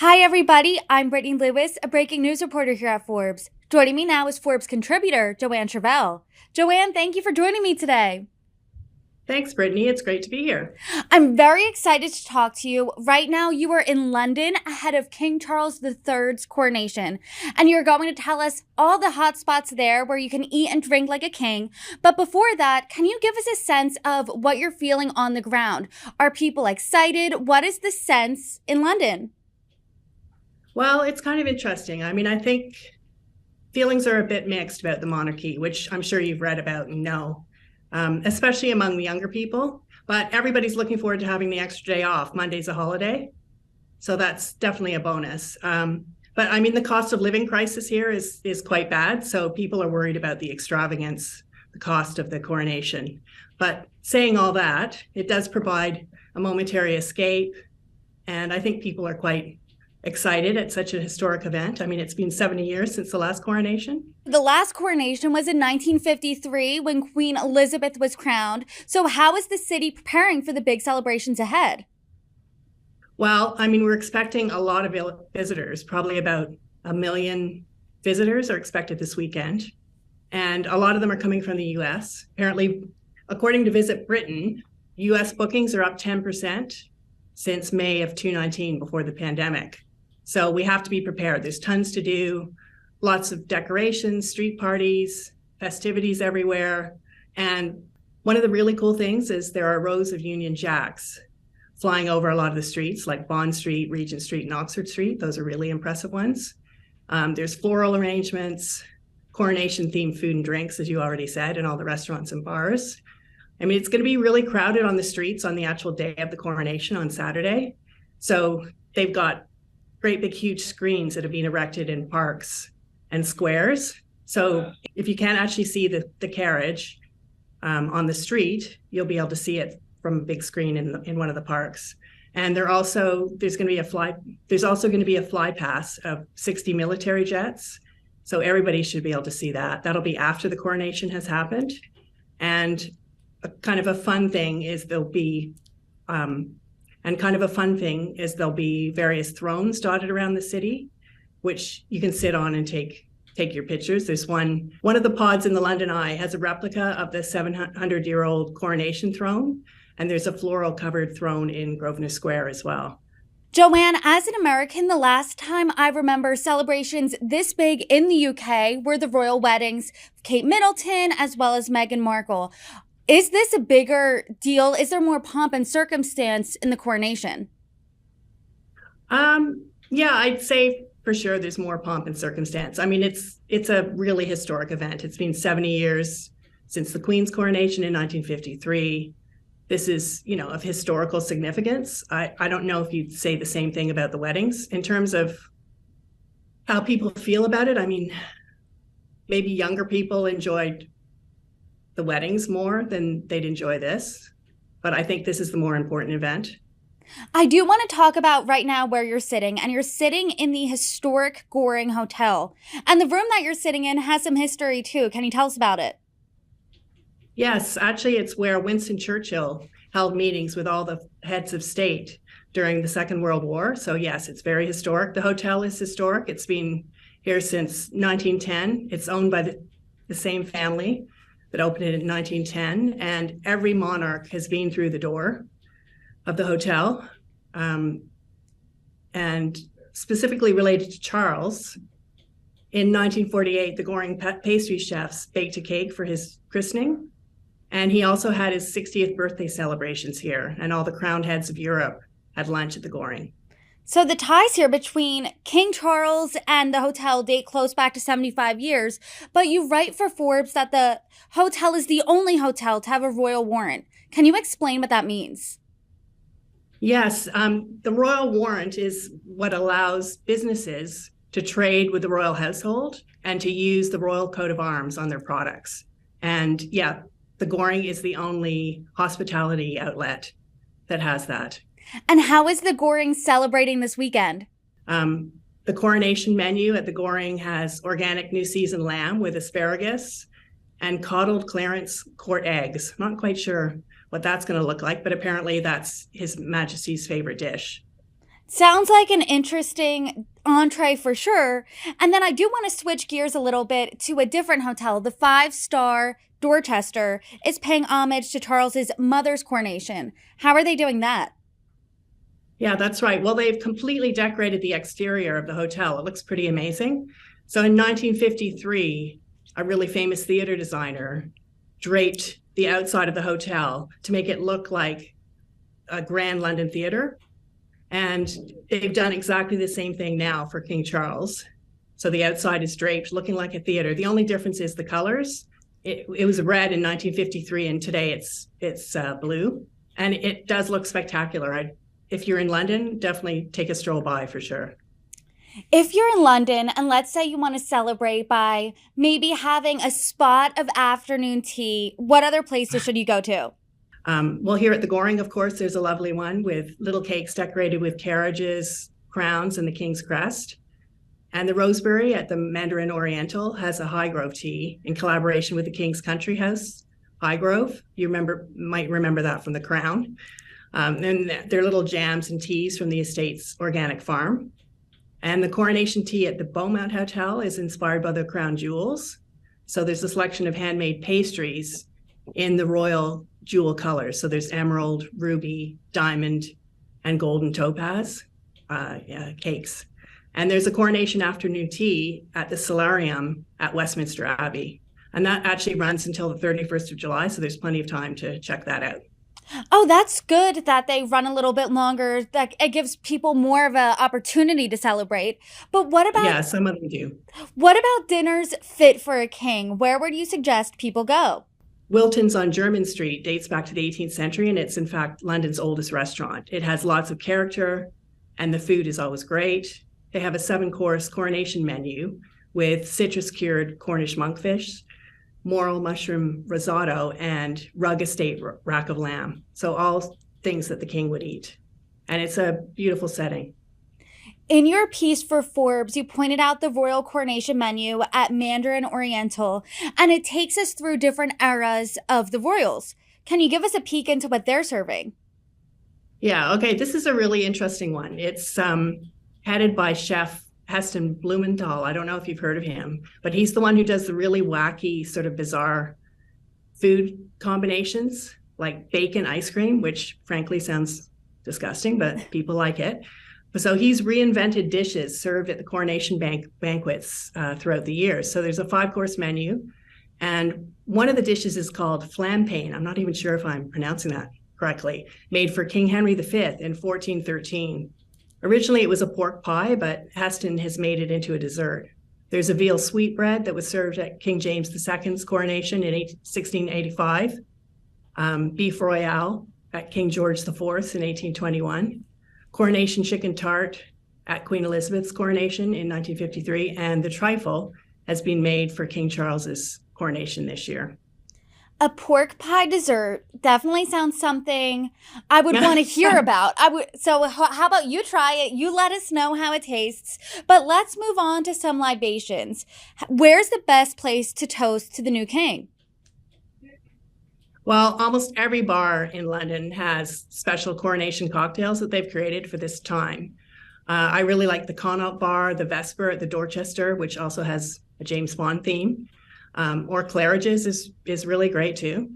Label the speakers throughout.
Speaker 1: Hi, everybody. I'm Brittany Lewis, a breaking news reporter here at Forbes. Joining me now is Forbes contributor Joanne Shurvell. Joanne, thank you for joining me today.
Speaker 2: Thanks, Brittany. It's great to be here.
Speaker 1: I'm very excited to talk to you. Right now, you are in London ahead of King Charles III's coronation, and you're going to tell us all the hot spots there where you can eat and drink like a king. But before that, can you give us a sense of what you're feeling on the ground? Are people excited? What is the sense in London?
Speaker 2: Well, it's kind of interesting. I think feelings are a bit mixed about the monarchy, which I'm sure you've read about and know, especially among the younger people. But everybody's looking forward to having the extra day off. Monday's a holiday, so that's definitely a bonus. But the cost of living crisis here is quite bad. So people are worried about the extravagance, the cost of the coronation. But saying all that, it does provide a momentary escape. And I think people are quite excited at such a historic event. It's been 70 years since the last coronation.
Speaker 1: The last coronation was in 1953 when Queen Elizabeth was crowned. So how is the city preparing for the big celebrations ahead?
Speaker 2: Well, we're expecting a lot of visitors, probably about 1 million visitors are expected this weekend. And a lot of them are coming from the US. Apparently, according to Visit Britain, US bookings are up 10% since May of 2019 before the pandemic. So we have to be prepared. There's tons to do, lots of decorations, street parties, festivities everywhere. And one of the really cool things is there are rows of Union Jacks flying over a lot of the streets, like Bond Street, Regent Street, and Oxford Street. Those are really impressive ones. There's floral arrangements, coronation-themed food and drinks, as you already said, in all the restaurants and bars. It's going to be really crowded on the streets on the actual day of the coronation on Saturday. So they've got great big huge screens that have been erected in parks and squares. So if you can't actually see the carriage on the street, you'll be able to see it from a big screen in one of the parks. And there's also going to be a fly pass of 60 military jets. So everybody should be able to see that. That'll be after the coronation has happened. And kind of a fun thing is there'll be various thrones dotted around the city, which you can sit on and take your pictures. There's one of the pods in the London Eye has a replica of the 700-year-old coronation throne, and there's a floral covered throne in Grosvenor Square as well.
Speaker 1: Joanne, as an American, the last time I remember celebrations this big in the UK were the royal weddings of Kate Middleton as well as Meghan Markle. Is this a bigger deal? Is there more pomp and circumstance in the coronation?
Speaker 2: Yeah, I'd say for sure there's more pomp and circumstance. It's a really historic event. It's been 70 years since the Queen's coronation in 1953. This is, of historical significance. I don't know if you'd say the same thing about the weddings in terms of how people feel about it. Maybe younger people enjoyed the weddings more than they'd enjoy this, but I think this is the more important event.
Speaker 1: I do want to talk about right now where you're sitting, and you're sitting in the historic Goring Hotel. And the room that you're sitting in has some history too. Can you tell us about it?
Speaker 2: Yes, actually, it's where Winston Churchill held meetings with all the heads of state during the Second World War. So yes, it's very historic. The hotel is historic. It's been here since 1910. It's owned by the same family that opened it in 1910, and every monarch has been through the door of the hotel. And specifically related to Charles, in 1948, the Goring pastry chefs baked a cake for his christening, and he also had his 60th birthday celebrations here, and all the crowned heads of Europe had lunch at the Goring.
Speaker 1: So the ties here between King Charles and the hotel date close back to 75 years, but you write for Forbes that the hotel is the only hotel to have a royal warrant. Can you explain what that means?
Speaker 2: Yes, the royal warrant is what allows businesses to trade with the royal household and to use the royal coat of arms on their products. And yeah, the Goring is the only hospitality outlet that has that.
Speaker 1: And how is the Goring celebrating this weekend?
Speaker 2: The coronation menu at the Goring has organic new season lamb with asparagus and coddled Clarence court eggs. Not quite sure what that's going to look like, but apparently that's His Majesty's favorite dish.
Speaker 1: Sounds like an interesting entree for sure. And then I do want to switch gears a little bit to a different hotel. The five-star Dorchester is paying homage to Charles's mother's coronation. How are they doing that?
Speaker 2: Yeah, that's right. Well, they've completely decorated the exterior of the hotel. It looks pretty amazing. So in 1953, a really famous theater designer draped the outside of the hotel to make it look like a grand London theater. And they've done exactly the same thing now for King Charles. So the outside is draped, looking like a theater. The only difference is the colors. It was red in 1953, and today it's blue, and it does look spectacular. If you're in London, definitely take a stroll by for sure.
Speaker 1: If you're in London and let's say you want to celebrate by maybe having a spot of afternoon tea, what other places should you go to?
Speaker 2: Well, here at the Goring, of course, there's a lovely one with little cakes decorated with carriages, crowns, and the King's crest. And the Rosebery at the Mandarin Oriental has a Highgrove tea in collaboration with the King's Country House, Highgrove. You might remember that from The Crown. And they're little jams and teas from the estate's organic farm. And the Coronation tea at the Beaumont Hotel is inspired by the crown jewels. So there's a selection of handmade pastries in the royal jewel colors. So there's emerald, ruby, diamond, and golden topaz cakes. And there's a coronation afternoon tea at the Solarium at Westminster Abbey. And that actually runs until the 31st of July. So there's plenty of time to check that out.
Speaker 1: Oh, that's good that they run a little bit longer. That it gives people more of an opportunity to celebrate. But what about
Speaker 2: Yeah, some of them do.
Speaker 1: what about dinners fit for a king? Where would you suggest people go?
Speaker 2: Wilton's on Jermyn Street dates back to the 18th century, and it's in fact London's oldest restaurant. It has lots of character, and the food is always great. They have a 7-course coronation menu with citrus-cured Cornish monkfish, morel mushroom risotto, and rug estate rack of lamb. So all things that the king would eat. And it's a beautiful setting.
Speaker 1: In your piece for Forbes, you pointed out the royal coronation menu at Mandarin Oriental, and it takes us through different eras of the royals. Can you give us a peek into what they're serving?
Speaker 2: Yeah, okay, this is a really interesting one. It's headed by Chef Heston Blumenthal. I don't know if you've heard of him, but he's the one who does the really wacky, sort of bizarre food combinations, like bacon ice cream, which frankly sounds disgusting, but people like it. So he's reinvented dishes served at the coronation banquets throughout the years. So there's a 5-course menu, and one of the dishes is called flampain. I'm not even sure if I'm pronouncing that correctly, made for King Henry V in 1413. Originally, it was a pork pie, but Heston has made it into a dessert. There's a veal sweetbread that was served at King James II's coronation in 1685, beef royale at King George IV in 1821, coronation chicken tart at Queen Elizabeth's coronation in 1953, and the trifle has been made for King Charles's coronation this year.
Speaker 1: A pork pie dessert definitely sounds something I would want to hear about. So how about you try it? You let us know how it tastes. But let's move on to some libations. Where's the best place to toast to the new king?
Speaker 2: Well, almost every bar in London has special coronation cocktails that they've created for this time. I really like the Connaught Bar, the Vesper at the Dorchester, which also has a James Bond theme. Or Claridge's is really great too.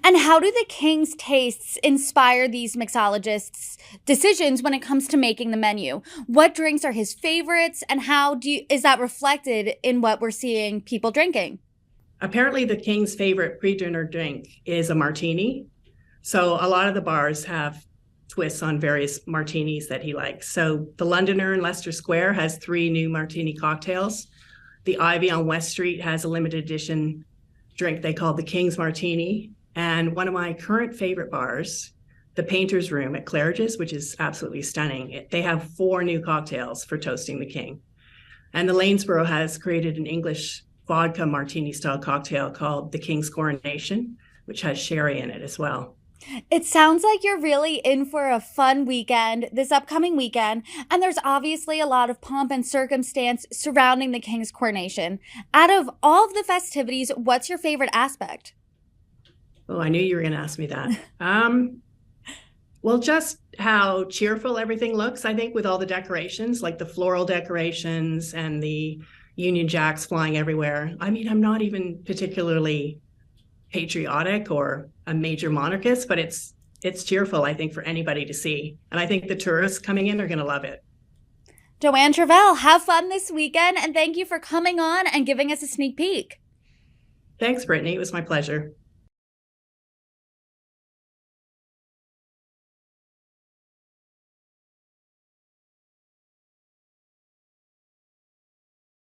Speaker 1: And how do the king's tastes inspire these mixologists' decisions when it comes to making the menu? What drinks are his favorites, and is that reflected in what we're seeing people drinking?
Speaker 2: Apparently, the king's favorite pre-dinner drink is a martini. So a lot of the bars have twists on various martinis that he likes. So the Londoner in Leicester Square has 3 new martini cocktails. The Ivy on West Street has a limited edition drink they call the King's Martini. And one of my current favorite bars, the Painter's Room at Claridge's, which is absolutely stunning. They have 4 new cocktails for toasting the king. And the Lanesborough has created an English vodka martini style cocktail called the King's Coronation, which has sherry in it as well.
Speaker 1: It sounds like you're really in for a fun weekend, this upcoming weekend, and there's obviously a lot of pomp and circumstance surrounding the king's coronation. Out of all of the festivities, what's your favorite aspect?
Speaker 2: Oh, I knew you were going to ask me that. Well, just how cheerful everything looks, I think, with all the decorations, like the floral decorations and the Union Jacks flying everywhere. I mean, I'm not even particularly patriotic or a major monarchist, but it's cheerful, I think, for anybody to see. And I think the tourists coming in are going to love it.
Speaker 1: Joanne Shurvell, have fun this weekend, and thank you for coming on and giving us a sneak peek.
Speaker 2: Thanks, Brittany. It was my pleasure.